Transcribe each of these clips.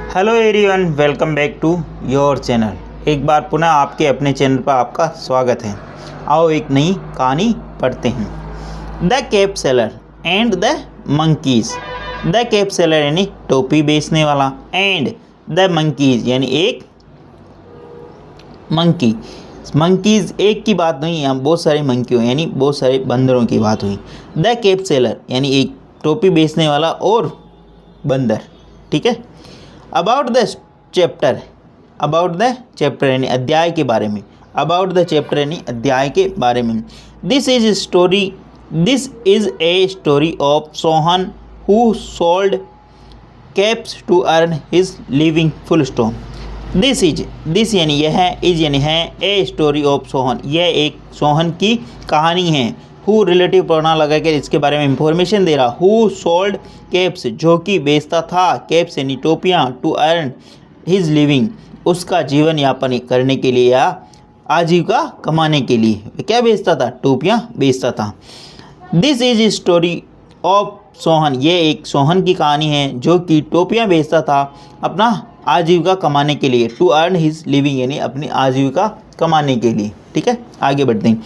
Hello everyone, welcome back to your channel. एक बार पुनः आपके अपने चैनल पर आपका स्वागत है। आओ एक नई कहानी पढ़ते हैं। The cap seller and the monkeys. The cap seller यानी टोपी बेचने वाला, एंड द मंकीज़ यानी एक मंकी। मंकीज़ एक की बात नहीं, यहाँ बहुत सारे मंकियों यानी बहुत सारे बंदरों की बात हुई। द केप सेलर यानी एक टोपी बेचने वाला और बंदर। ठीक है। About the chapter, about the chapter यानी अध्याय के बारे में। अबाउट द चैप्टर यानी अध्याय के बारे में। This is a story of Sohan who sold caps to earn his living, full stop. This यानी यह, इज यानी है, ए स्टोरी ऑफ सोहन यह एक सोहन की कहानी है। हु रिलेटिव प्रोनाउन लगा कर इसके बारे में इंफॉर्मेशन दे रहा। हु सोल्ड कैप्स जो कि बेचता था, कैप्स यानी टोपियाँ, टू अर्न हिज लिविंग उसका जीवन यापन करने के लिए या आजीविका कमाने के लिए क्या बेचता था, टोपियाँ बेचता था। This is story of Sohan ये एक सोहन की कहानी है जो कि टोपियाँ बेचता था अपना आजीविका कमाने के लिए, टू अर्न हिज लिविंग यानी अपनी आजीविका कमाने के लिए। ठीक है, आगे बढ़ते हैं।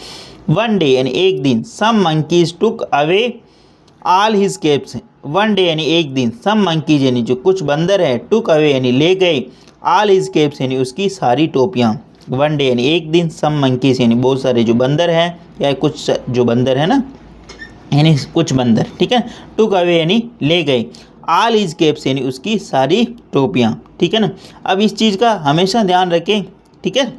वन डे यानी एक दिन, some monkeys took away all his caps. One day यानी एक दिन, सम मंकीज यानी जो कुछ बंदर है, टुक अवे यानी ले गए, ऑल हिज कैप्स यानी उसकी सारी टोपियाँ। वन डे यानी एक दिन, सम मंकीज यानी बहुत सारे जो बंदर हैं या कुछ जो बंदर है ना, यानी कुछ बंदर। ठीक है। टुक अवे यानी ले गए, ऑल हिज कैप्स यानी उसकी सारी टोपियाँ। ठीक है ना। अब इस चीज़ का हमेशा ध्यान रखें, ठीक है,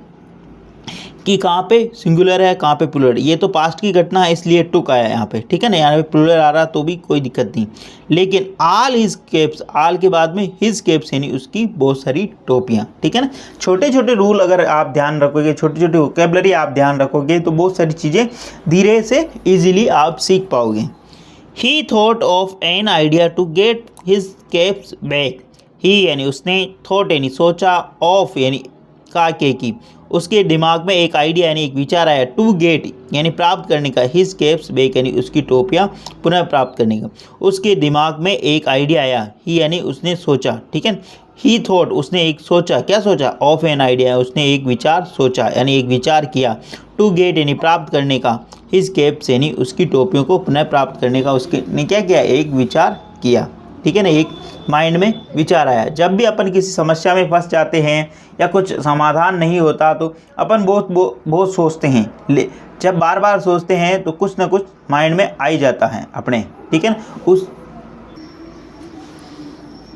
कि कहाँ पे सिंगुलर है कहाँ पे प्लूरल। ये तो पास्ट की घटना है इसलिए टुक आया यहाँ पे। ठीक है ना, यहाँ पे प्लूरल आ रहा तो भी कोई दिक्कत नहीं, लेकिन ऑल हिज कैप्स, ऑल के बाद में हिज कैप्स यानी उसकी बहुत सारी टोपियाँ। ठीक है ना। छोटे छोटे रूल अगर आप ध्यान रखोगे, छोटे छोटे वोकैबुलरी आप ध्यान रखोगे तो बहुत सारी चीज़ें धीरे से ईजिली आप सीख पाओगे। He thought of an idea to get his caps back. He यानी उसने, थॉट यानी सोचा, ऑफ यानी का के की, उसके दिमाग में एक आइडिया यानी एक विचार आया, टू गेट यानी प्राप्त करने का, हिज कैप्स बैक यानी उसकी टोपियाँ पुनः प्राप्त करने का। उसके दिमाग में एक आइडिया आया, ही यानी उसने सोचा। ठीक है। ही थॉट उसने एक सोचा, क्या सोचा, ऑफ एन आइडिया उसने एक विचार सोचा यानी एक विचार किया। टू गेट यानी प्राप्त करने का, हिज कैप्स यानी उसकी टोपियों को पुनः प्राप्त करने का उसके ने क्या किया, एक विचार किया। ठीक है ना, एक माइंड में विचार आया। जब भी अपन किसी समस्या में फंस जाते हैं या कुछ समाधान नहीं होता तो अपन बहुत सोचते हैं। जब बार बार सोचते हैं तो कुछ ना कुछ माइंड में आ ही जाता है अपने। ठीक है ना। उस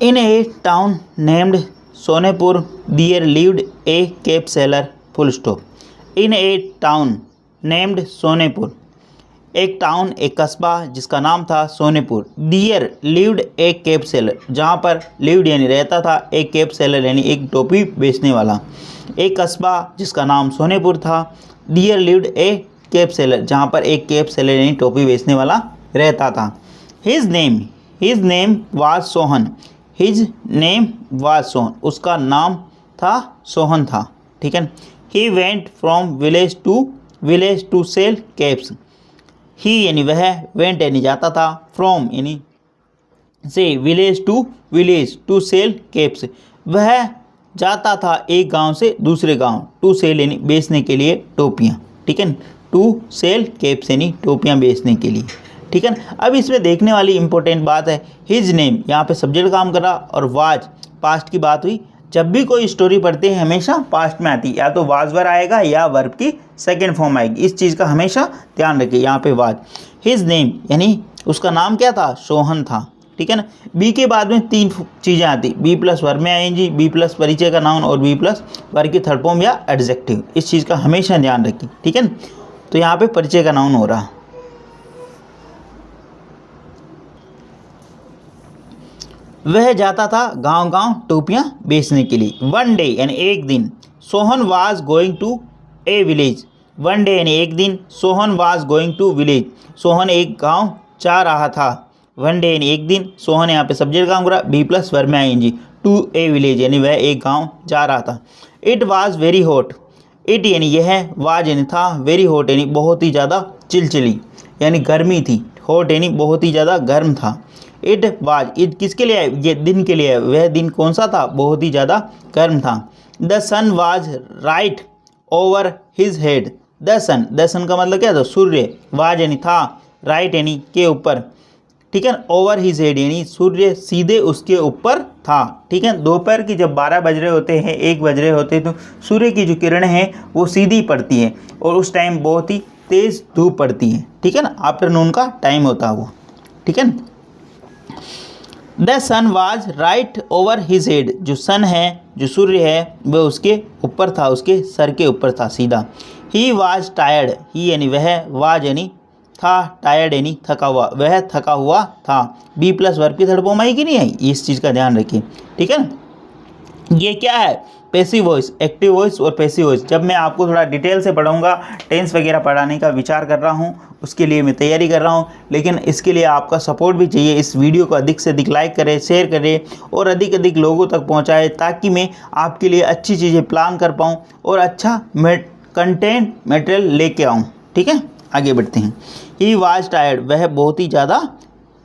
in a town named Sonepur there lived a cap seller, full stop. In a town named Sonepur, एक टाउन एक कस्बा जिसका नाम था सोनेपुर। दियर लिव्ड एक कैप सेलर, जहाँ पर लिव्ड यानी रहता था, एक कैप सेलर यानी एक टोपी बेचने वाला। एक कस्बा जिसका नाम सोनेपुर था। दियर लिव्ड ए कैप सेलर, जहाँ पर एक कैप सेलर यानी टोपी बेचने वाला रहता था। His name was Sohan. His name was Sohan, उसका नाम था सोहन था। ठीक है। He went from village to sell caps. He यानी वह, वेंट यानी जाता था, फ्रॉम यानी से, विलेज टू सेल कैप्स वह जाता था एक गांव से दूसरे गांव, टू सेल यानी बेचने के लिए टोपियाँ। ठीक है। टू सेल कैप्स यानी टोपियाँ बेचने के लिए। ठीक है ना। अब इसमें देखने वाली इंपॉर्टेंट बात है, हिज नेम यहाँ पे सब्जेक्ट काम कर रहा और वाज पास्ट की बात हुई। जब भी कोई स्टोरी पढ़ते हैं हमेशा पास्ट में आती है, या तो वाज वर आएगा या वर्ब की सेकेंड फॉर्म आएगी। इस चीज़ का हमेशा ध्यान रखिए। यहाँ पे वाज, हिज नेम यानी उसका नाम क्या था, सोहन था। ठीक है ना। बी के बाद में तीन चीज़ें आती, बी प्लस वर्ब में आएंगी, बी प्लस परिचय का नाउन और बी प्लस वर्ब की थर्ड फॉर्म या एडजेक्टिव। इस चीज़ का हमेशा ध्यान रखिए। ठीक है ना। तो यहाँ पे परिचय का नाउन हो रहा। वह जाता था गांव गांव टोपियाँ बेचने के लिए। वन डे यानी एक दिन, Sohan was going to a village. One day यानी एक दिन, Sohan was going to village, Sohan एक गांव जा रहा था। वन डे यानी एक दिन, सोहन यहाँ पे सब्जेक्ट काम करा, बी प्लस वर्ब में आएंगी, टू ए विलेज यानी वह एक गांव जा रहा था। It was very hot. It यानी यह, वाज यानी था, वेरी हॉट यानी बहुत ही ज़्यादा चिलचिली यानी गर्मी थी, हॉट यानी बहुत ही ज़्यादा गर्म था। इट वाज, इट किसके लिए है, ये दिन के लिए है। वह दिन कौन सा था, बहुत ही ज़्यादा गर्म था। The sun was right over his head, the sun का मतलब क्या था, सूर्य, वाज यानी था, राइट यानी के ऊपर, ठीक है, ओवर हिज हेड यानी सूर्य सीधे उसके ऊपर था, ठीक है। दोपहर की जब 12 बज रहे होते हैं, 1 बज रहे होते हैं, तो सूर्य की जो किरणें हैं वो सीधी पड़ती हैं और उस टाइम बहुत ही तेज़ धूप पड़ती है, ठीक है ना, आफ्टरनून का टाइम होता है वो, ठीक है ना। The sun was right over his head, जो सन है, जो सूर्य है, वह उसके ऊपर था, उसके सर के ऊपर था सीधा। ही वाज टायर्ड, ही यानी वह, वाज यानी था, टायर्ड यानी थका हुआ, वह थका हुआ था। बी प्लस वर्ब की थर्ड फॉर्म आई कि नहीं आई, इस चीज़ का ध्यान रखिए, ठीक है ना। ये क्या है, पैसिव वॉइस, एक्टिव वॉइस और पैसिव वॉइस। जब मैं आपको थोड़ा डिटेल से पढ़ाऊंगा, टेंस वगैरह पढ़ाने का विचार कर रहा हूँ, उसके लिए मैं तैयारी कर रहा हूँ, लेकिन इसके लिए आपका सपोर्ट भी चाहिए। इस वीडियो को अधिक से अधिक लाइक करें, शेयर करें और अधिक लोगों तक पहुँचाएँ, ताकि मैं आपके लिए अच्छी चीज़ें प्लान कर पाऊँ और अच्छा कंटेंट मटेरियल लेके आऊँ, ठीक है। आगे बढ़ते हैं। ही वाज टायर्ड, वह बहुत ही ज़्यादा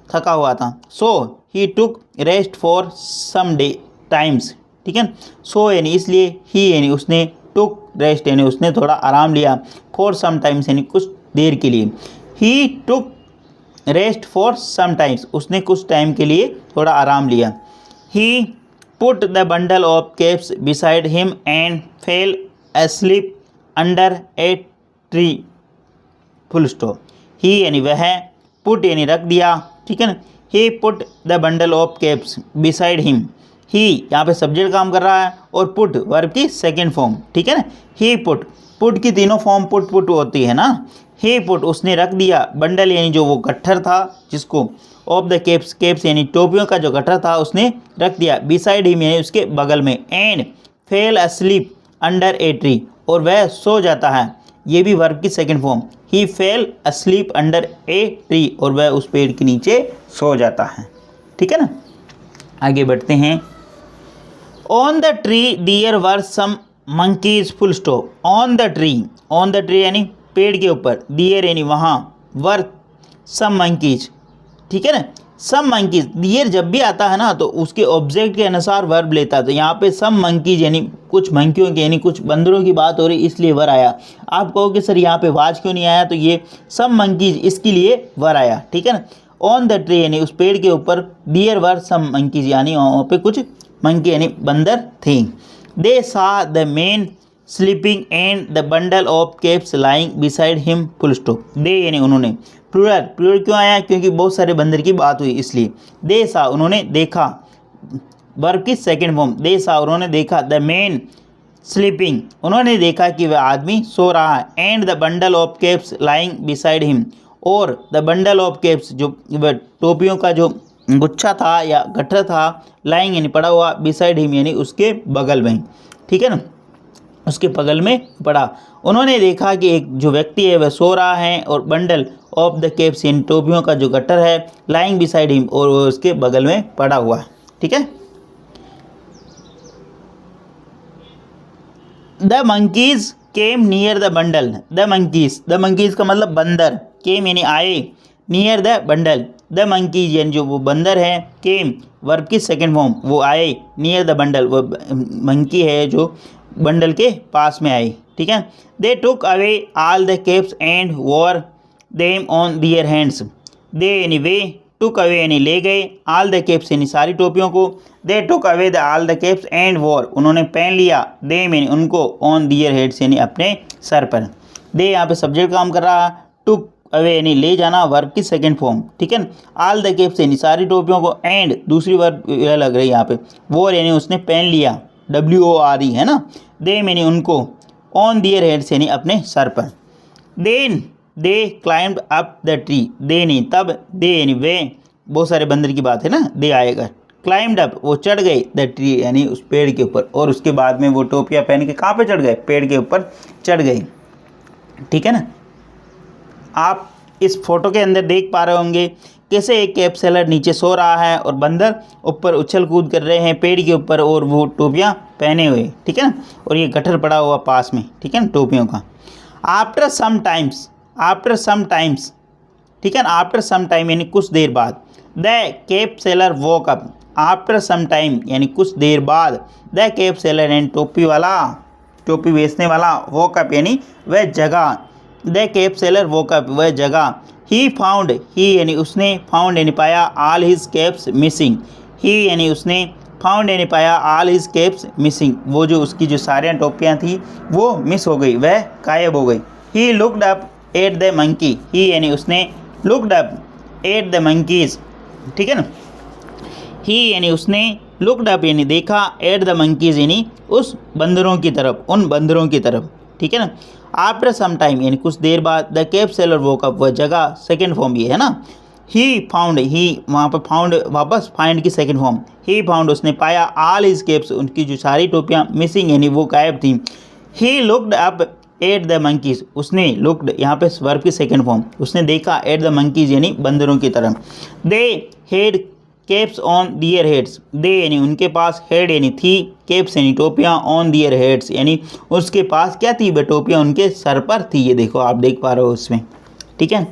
थका हुआ था। So he took rest for some day times, ठीक है। सो यानी इसलिए, ही यानी उसने, टुक रेस्ट यानी उसने थोड़ा आराम लिया, फॉर सम टाइम्स यानी कुछ देर के लिए। He took rest for some times, उसने कुछ टाइम के लिए थोड़ा आराम लिया। He put the bundle of caps beside him and fell asleep under a tree, full stop. He यानी वह, पुट यानी रख दिया, ठीक है ना। He put the bundle of caps beside him, he यहाँ पे सब्जेक्ट काम कर रहा है और पुट वर्ब की सेकेंड फॉर्म, ठीक है ना। ही पुट की तीनों फॉर्म पुट होती है ना। ही पुट उसने रख दिया, बंडल यानी जो वो गट्ठर था जिसको, ऑफ द केप्स यानी टोपियों का जो गट्ठर था उसने रख दिया, बिसाइड हिम यानी उसके बगल में, and fail asleep under a tree और वह सो जाता है, ये भी वर्ब की second form. He fail asleep under a tree और वह उस पेड़ के नीचे सो जाता है, ठीक है ना। आगे बढ़ते हैं। On the tree there were some monkeys, full stop. On the tree यानी पेड़ के ऊपर, दियर यानी वहाँ, वर सम मंकीज, ठीक है ना। सम मंकीज, दियर जब भी आता है ना तो उसके ऑब्जेक्ट के अनुसार वर्ब लेता है, तो यहाँ पे सम मंकीज यानी कुछ मंकियों के यानी कुछ बंदरों की बात हो रही, इसलिए वर आया। आप कहोगे सर यहाँ पे वाज क्यों नहीं आया, तो ये सम मंकीज इसके लिए वर आया, ठीक है ना। ऑन द ट्री यानी उस पेड़ के ऊपर, दियर वर सम मंकीज यानी वहाँ पे कुछ मंकी यानी बंदर थे। They saw the man sleeping and the bundle of caps lying beside him, full stop. They यानी उन्होंने, प्लूरल क्यों आया, क्योंकि बहुत सारे बंदर की बात हुई इसलिए। दे सा उन्होंने देखा, वर्ब की सेकंड फॉर्म, दे सा उन्होंने देखा, द मैन स्लीपिंग उन्होंने देखा कि वह आदमी सो रहा है, and the bundle of caps lying beside him और द बंडल ऑफ केप्स जो टोपियों का जो गुच्छा था या गट्ठर था, लाइंग यानी पड़ा हुआ, बिसाइड हिम यानी उसके बगल में, ठीक है ना, उसके बगल में पड़ा। उन्होंने देखा कि एक जो व्यक्ति है वह सो रहा है और बंडल ऑफ द केप्स इन टोपियों का जो गट्ठर है, लाइंग बिसाइड हिम और वो उसके बगल में पड़ा हुआ है, ठीक है। The monkeys came near the bundle, the monkeys का मतलब बंदर, केम यानी आए, near the bundle, the monkeys यानी जो वो बंदर है, केम वर्ब की सेकेंड फॉर्म, वो आए, नियर द बंडल वो मंकी है जो बंडल के पास में आई, ठीक है। They took away all the caps and wore them on their hands, they यानी वे, टुक अवे यानी ले गए, ऑल द केप्स यानी सारी टोपियों को, they took away the all the caps and wore उन्होंने पहन लिया, देम यानी उनको, ऑन दियर हेड्स यानी अपने सर पर। दे यहाँ पे सब्जेक्ट काम कर रहा है, टुक अवे यानी ले जाना, वर्ब की सेकंड फॉर्म, ठीक है। ऑल द केप्स यानी सारी टोपियों को, एंड दूसरी वर्ब लग रही है यहाँ पे, वॉर यानी उसने पहन लिया, WORE है ना। देम यानी उनको, ऑन दियर हेड्स यानी अपने सर पर। Then they climbed up the tree, they नहीं तब, दे यानी वे, बहुत सारे बंदर की बात है ना, दे आएगा। क्लाइम्ड अप वो चढ़ गए, द ट्री यानी उस पेड़ के ऊपर, और उसके बाद में वो टोपियाँ पहन के कहाँ पे चढ़ गए, पेड़ के ऊपर चढ़ गए, ठीक है ना। आप इस फोटो के अंदर देख पा रहे होंगे कैसे एक कैप सेलर नीचे सो रहा है और बंदर ऊपर उछल कूद कर रहे हैं पेड़ के ऊपर, और वो टोपियाँ पहने हुए, ठीक है ना, और ये गट्ठर पड़ा हुआ पास में, ठीक है ना, टोपियों का। आफ्टर सम टाइम्स, ठीक है ना, आफ्टर सम टाइम यानी कुछ देर बाद, the cap seller woke up after some time, यानी कुछ देर बाद, द केप सेलर यानी टोपी वाला, टोपी बेचने वाला, वोक अप यानी वह जगह, the cap seller woke up वह जगह, ही फाउंड, ही यानी उसने, फाउंड यानी पाया, ऑल हिज कैप्स मिसिंग, ही यानी उसने, फाउंड यानी पाया, ऑल हिज कैप्स मिसिंग, वो जो उसकी जो सारियाँ टोपियाँ थी वो मिस हो गई, वह गायब हो गई। He looked up at the monkey, he यानी उसने, looked up at the monkeys, ठीक है ना, ही यानी उसने, लुक्ड अप यानी देखा, एट द मंकीज़ यानी उस बंदरों की तरफ, उन बंदरों की तरफ, ठीक है ना। आफ्टर सम टाइम यानी कुछ देर बाद, the cap seller woke up वह जगह, सेकेंड फॉर्म ये है ना, ही फाउंड, ही वहाँ पर फाउंड वापस फाइंड की सेकेंड फॉर्म, ही फाउंड उसने पाया, ऑल हिज केप्स उनकी जो सारी टोपियाँ मिसिंग यानी वो गायब थी। ही looked up at the monkeys, उसने, लुक्ड यहाँ पे वर्ब की सेकेंड फॉर्म, उसने देखा, एट द मंकीज़ यानी बंदरों की तरफ। They had caps on their heads, they यानी उनके पास, हेड यानी थी, केप्स यानी टोपियाँ, ऑन दियर हेड्स यानी उसके पास क्या थी, वह टोपियाँ उनके सर पर थी, ये देखो आप देख पा रहे हो उसमें, ठीक है।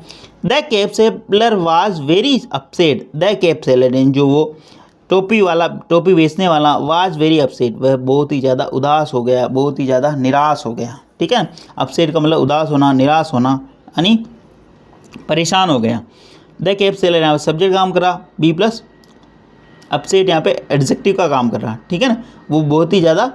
The cap seller was very upset, the cap seller यानी जो वो टोपी वाला, टोपी बेचने वाला, वाज वेरी अपसेट वह बहुत ही ज़्यादा उदास हो गया, बहुत ही ज़्यादा निराश हो गया, ठीक है। अपसेट का मतलब उदास होना, निराश होना, यानी परेशान हो गया। द केप सेलर यहाँ पर सब्जेक्ट काम कर रहा, बी प्लस, अपसेट यहाँ पे एडजेक्टिव का काम कर रहा, ठीक है ना, वो बहुत ही ज़्यादा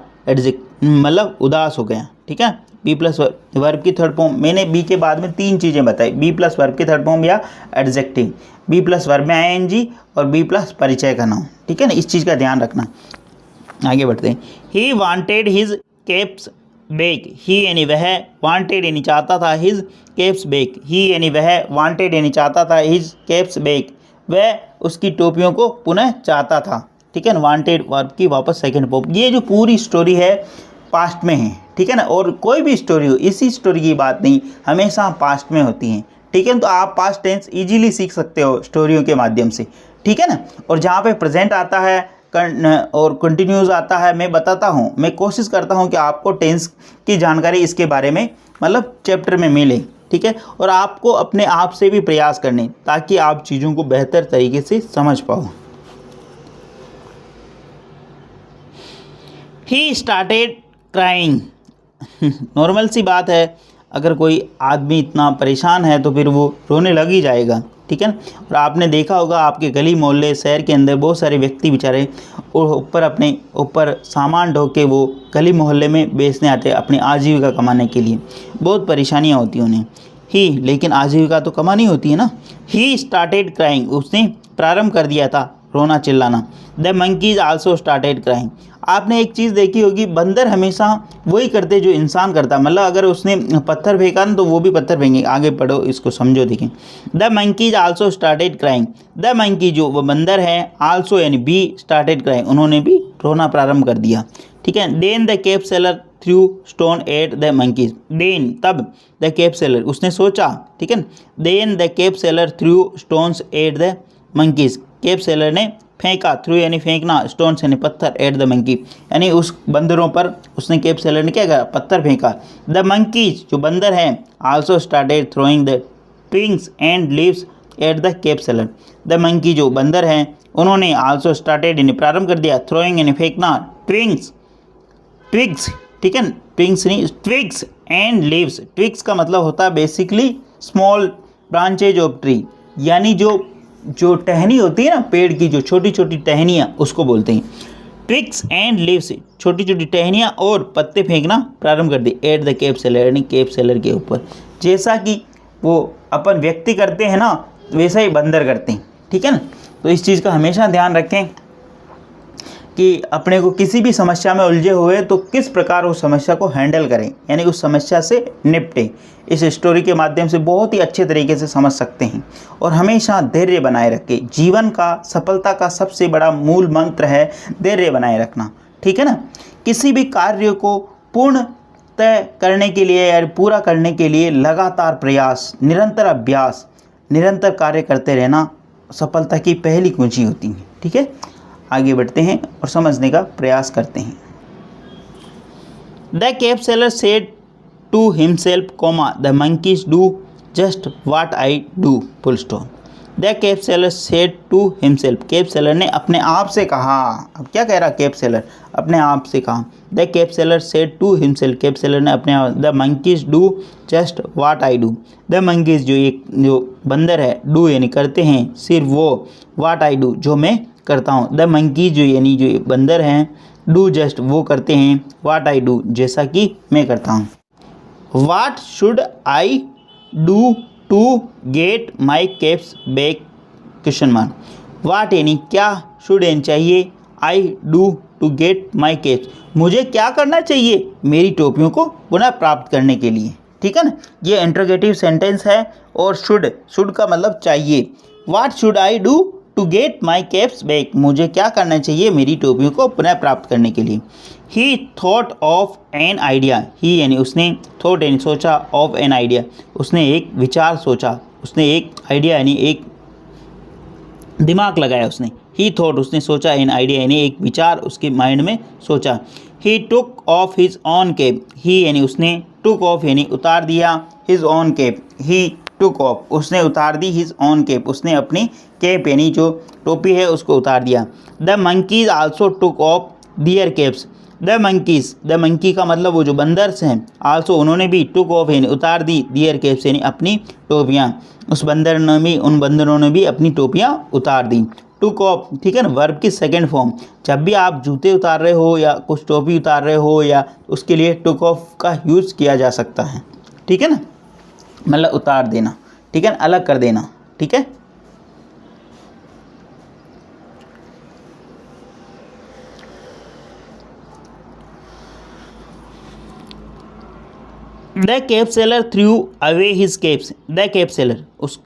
मतलब उदास हो गया, ठीक है। बी प्लस वर्ब की थर्ड फॉर्म, मैंने बी के बाद में तीन चीज़ें बताई, बी प्लस वर्ब की थर्ड फॉर्म या एडजेक्टिव, बी प्लस वर्ब में आईएनजी और बी प्लस परिचय का नाम, ठीक है ना, इस चीज़ का ध्यान रखना। आगे बढ़ते हैं। He wanted his caps back, he यानी वह, वांटेड यानी चाहता था, हिज केप्स बैक, ही यानी वह, वांटेड यानी चाहता था, हिज केप्स बैक वह उसकी टोपियों को पुनः चाहता था, ठीक है ना। वांटेड वर्ब की वापस सेकंड फॉर्म। ये जो पूरी स्टोरी है पास्ट में है, ठीक है ना, और कोई भी स्टोरी हो, इसी स्टोरी की बात नहीं, हमेशा पास्ट में होती हैं, ठीक है। तो आप पास्ट टेंस इजीली सीख सकते हो स्टोरियों के माध्यम से, ठीक है ना। और जहाँ पे प्रेजेंट आता है और कंटिन्यूस आता है, मैं बताता हूँ, मैं कोशिश करता हूँ कि आपको टेंस की जानकारी इसके बारे में मतलब चैप्टर में मिले, ठीक है। और आपको अपने आप से भी प्रयास करने, ताकि आप चीज़ों को बेहतर तरीके से समझ पाओ। ही स्टार्टेड क्राइंग, नॉर्मल सी बात है, अगर कोई आदमी इतना परेशान है तो फिर वो रोने लग ही जाएगा, ठीक है ना। और आपने देखा होगा आपके गली मोहल्ले शहर के अंदर बहुत सारे व्यक्ति बेचारे ऊपर अपने ऊपर सामान ढो के वो गली मोहल्ले में बेचने आते हैं अपनी आजीविका कमाने के लिए, बहुत परेशानियां होती हैं उन्हें। ही, लेकिन आजीविका तो कमानी होती है ना। ही स्टार्टेड क्राइंग, उसने प्रारंभ कर दिया था रोना चिल्लाना। The monkeys also started crying, आपने एक चीज़ देखी होगी, बंदर हमेशा वही करते जो इंसान करता, मतलब अगर उसने पत्थर फेंका ना तो वो भी पत्थर फेंकेंगे। आगे पढ़ो, इसको समझो, देखें। The monkeys also started crying, the monkey जो वो बंदर है, आल्सो यानी भी, स्टार्टेड क्राइंग उन्होंने भी रोना प्रारंभ कर दिया, ठीक है। Then the cap seller threw stone at the monkeys, then तब, द केप सेलर उसने सोचा, ठीक है। Then the cap seller threw stones at the monkeys, cap seller ने फेंका, थ्रू यानी फेंकना, स्टोन्स यानी पत्थर, एट द मंकी यानी उस बंदरों पर उसने, केप सेलर ने क्या करा, पत्थर फेंका। द मंकीज जो बंदर हैं, also started throwing the twigs and leaves at the cap seller, the monkey जो बंदर हैं उन्होंने आल्सो स्टार्टेड यानी प्रारंभ कर दिया, थ्रोइंग यानी फेंकना, ट्विंग्स, ट्विग्स, ठीक है, ट्विंग्स नहीं, ट्विग्स एंड लीव्स, ट्विग्स का मतलब होता है basically small branches of tree, यानी जो टहनी होती है ना पेड़ की, जो छोटी छोटी टहनियाँ उसको बोलते हैं। ट्विग्स एंड लीव्स, छोटी छोटी टहनियाँ और पत्ते फेंकना प्रारंभ कर दी, एट द केप सेलर यानी केप सेलर के ऊपर। जैसा कि वो अपन व्यक्ति करते हैं ना, वैसा ही बंदर करते हैं, ठीक है ना। तो इस चीज़ का हमेशा ध्यान रखें कि अपने को किसी भी समस्या में उलझे हुए तो किस प्रकार उस समस्या को हैंडल करें, यानी उस समस्या से निपटें। इस स्टोरी के माध्यम से बहुत ही अच्छे तरीके से समझ सकते हैं। और हमेशा धैर्य बनाए रखें, जीवन का सफलता का सबसे बड़ा मूल मंत्र है धैर्य बनाए रखना, ठीक है ना। किसी भी कार्य को पूर्ण तय करने के लिए या पूरा करने के लिए लगातार प्रयास, निरंतर अभ्यास, निरंतर कार्य करते रहना सफलता की पहली कुंजी होती है, ठीक है। आगे बढ़ते हैं और समझने का प्रयास करते हैं। The cap seller said to himself, the monkeys do just what I do, full stop. The cap seller said to himself, cap seller ने अपने आप से कहा। अब क्या कह रहा केप सेलर, अपने आप से कहा। The cap seller said to himself, cap seller ने अपने आप, the monkeys do just what I do, the monkeys जो बंदर है, डू यानी करते हैं, सिर्फ वो, वाट आई डू जो मैं करता हूँ। द मंकीज यानी जो बंदर हैं, डू जस्ट वो करते हैं, वाट आई डू जैसा कि मैं करता हूँ। What should I do to get my caps back, question mark. What यानी क्या, शुड यानी चाहिए, I do to get my caps मुझे क्या करना चाहिए मेरी टोपियों को पुनः प्राप्त करने के लिए, ठीक है ना। ये इंट्रोगेटिव सेंटेंस है और शुड का मतलब चाहिए। What should I do to get my caps back, मुझे क्या करना चाहिए मेरी टोपियों को पुनः प्राप्त करने के लिए। He thought of an idea, he यानी उसने, थॉट यानी सोचा, ऑफ एन आइडिया उसने एक विचार सोचा, उसने एक आइडिया यानी एक दिमाग लगाया उसने। ही थॉट उसने सोचा, एन आइडिया यानी एक विचार उसके माइंड में सोचा। He took off his own cap, he यानी उसने, टुक ऑफ यानी उतार दिया, his own cap, he took off उसने उतार दी, हिज ऑन कैप उसने अपनी कैप यानी जो टोपी है उसको उतार दिया। The monkeys also took off their caps, the monkeys, the monkey का मतलब वो जो बंदर्स हैं, आल्सो उन्होंने भी, टुक ऑफ यानी उतार दी, दियर कैप्स यानी अपनी टोपियाँ, उस बंदर ने भी, उन बंदरों ने भी अपनी टोपियाँ उतार दी। टुक ऑफ, ठीक है ना, वर्ब की सेकंड फॉर्म। जब भी आप जूते उतार रहे हो या कुछ टोपी उतार रहे हो या उसके लिए टुक ऑफ का यूज़ किया जा सकता है, ठीक है ना, मतलब उतार देना, ठीक है, अलग कर देना, ठीक है। The cap seller threw away his caps, the cap seller उस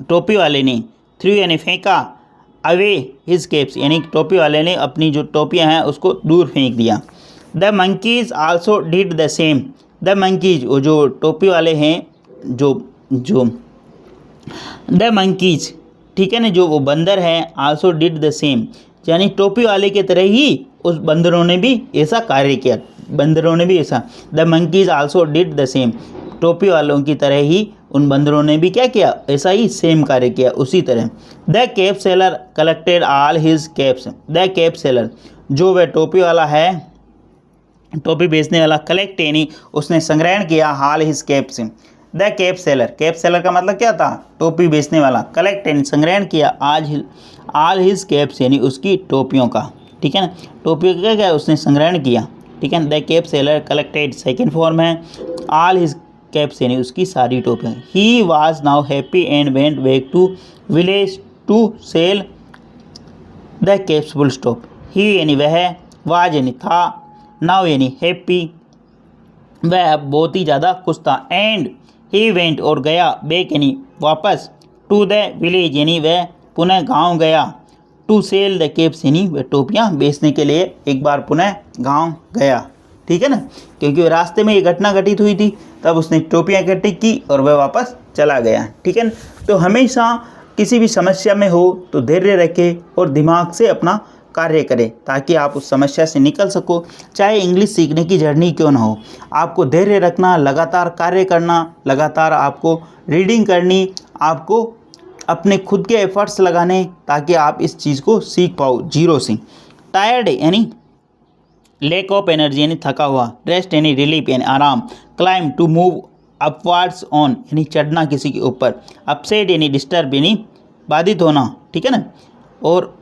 टोपी वाले ने, थ्रू यानी फेंका, अवे हिज केप्स यानी टोपी वाले ने अपनी जो टोपियां हैं उसको दूर फेंक दिया। The monkeys also did the same, the monkeys वो जो टोपी वाले हैं, जो द मंकीज, ठीक है ना, जो वो बंदर हैं, आल्सो डिड द सेम यानी टोपी वाले के तरह ही उस बंदरों ने भी ऐसा कार्य किया, बंदरों ने भी ऐसा। The monkeys also did the same, टोपी वालों की तरह ही उन बंदरों ने भी क्या किया, ऐसा ही सेम कार्य किया, उसी तरह। The cap seller collected all his caps, the cap seller जो वह टोपी वाला है, टोपी बेचने वाला, कलेक्ट यानी उसने संग्रहण किया, all his caps, the cap seller का मतलब क्या था, टोपी बेचने वाला, कलेक्ट यानी संग्रहण किया, आज ऑल हिज कैप्स यानी उसकी टोपियों का, ठीक है ना, टोपियों का क्या उसने संग्रहण किया, ठीक है। The cap seller collected second form है, ऑल हिज कैप्स यानी उसकी सारी टोपियाँ। He was now happy and went back to village to sell the caps full stop. He यानी वह, वाज यानी था, नाउ यानी हैप्पी वह बहुत ही ज़्यादा खुश था, एंड ही वेंट और गया, बैक यानी वापस, टू द विलेज यानी वह पुनः गांव गया, टू सेल द कैप्स यानी वह टोपियाँ बेचने के लिए एक बार पुनः गांव गया, ठीक है ना, क्योंकि रास्ते में ये घटना घटित हुई थी, तब उसने टोपियाँ इकट्ठी की और वह वापस चला गया, ठीक है ना। तो हमेशा किसी भी समस्या में हो तो धैर्य रखें और दिमाग से अपना कार्य करें ताकि आप उस समस्या से निकल सको। चाहे इंग्लिश सीखने की जर्नी क्यों ना हो, आपको धैर्य रखना, लगातार कार्य करना, लगातार आपको रीडिंग करनी, आपको अपने खुद के एफर्ट्स लगाने ताकि आप इस चीज़ को सीख पाओ जीरो से। टायर्ड यानी लैक ऑफ एनर्जी यानी थका हुआ, रेस्ट यानी रिलीफ यानी आराम, climb to move upwards on यानी चढ़ना किसी के ऊपर, अपसेट यानी डिस्टर्ब यानी बाधित होना, ठीक है ना, और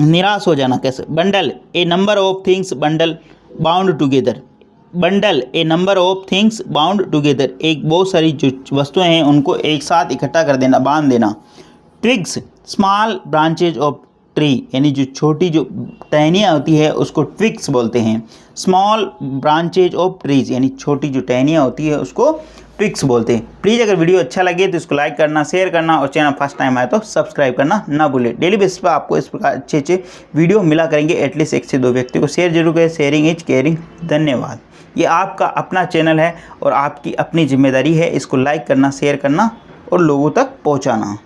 निराश हो जाना कैसे। Bundle A number of things bundle bound together, bundle A number of things bound together एक बहुत सारी जो वस्तुएं हैं उनको एक साथ इकट्ठा कर देना, बांध देना। Twigs small branches of tree यानी जो छोटी जो टहनियाँ होती है उसको ट्विग्स बोलते हैं। स्मॉल ब्रांचेज ऑफ ट्रीज यानी छोटी जो टहनियाँ होती है उसको ट्विग्स बोलते हैं। प्लीज़ अगर वीडियो अच्छा लगे तो इसको लाइक करना, शेयर करना और चैनल फर्स्ट टाइम आए तो सब्सक्राइब करना ना भूलें। डेली बेसिस पर आपको इस प्रकार अच्छे अच्छे वीडियो मिला करेंगे, एटलीस्ट 1 से 2 व्यक्ति को शेयर जरूर करें। Sharing is caring. धन्यवाद। ये आपका अपना चैनल है और आपकी अपनी जिम्मेदारी है इसको लाइक करना, शेयर करना और लोगों तक पहुँचाना।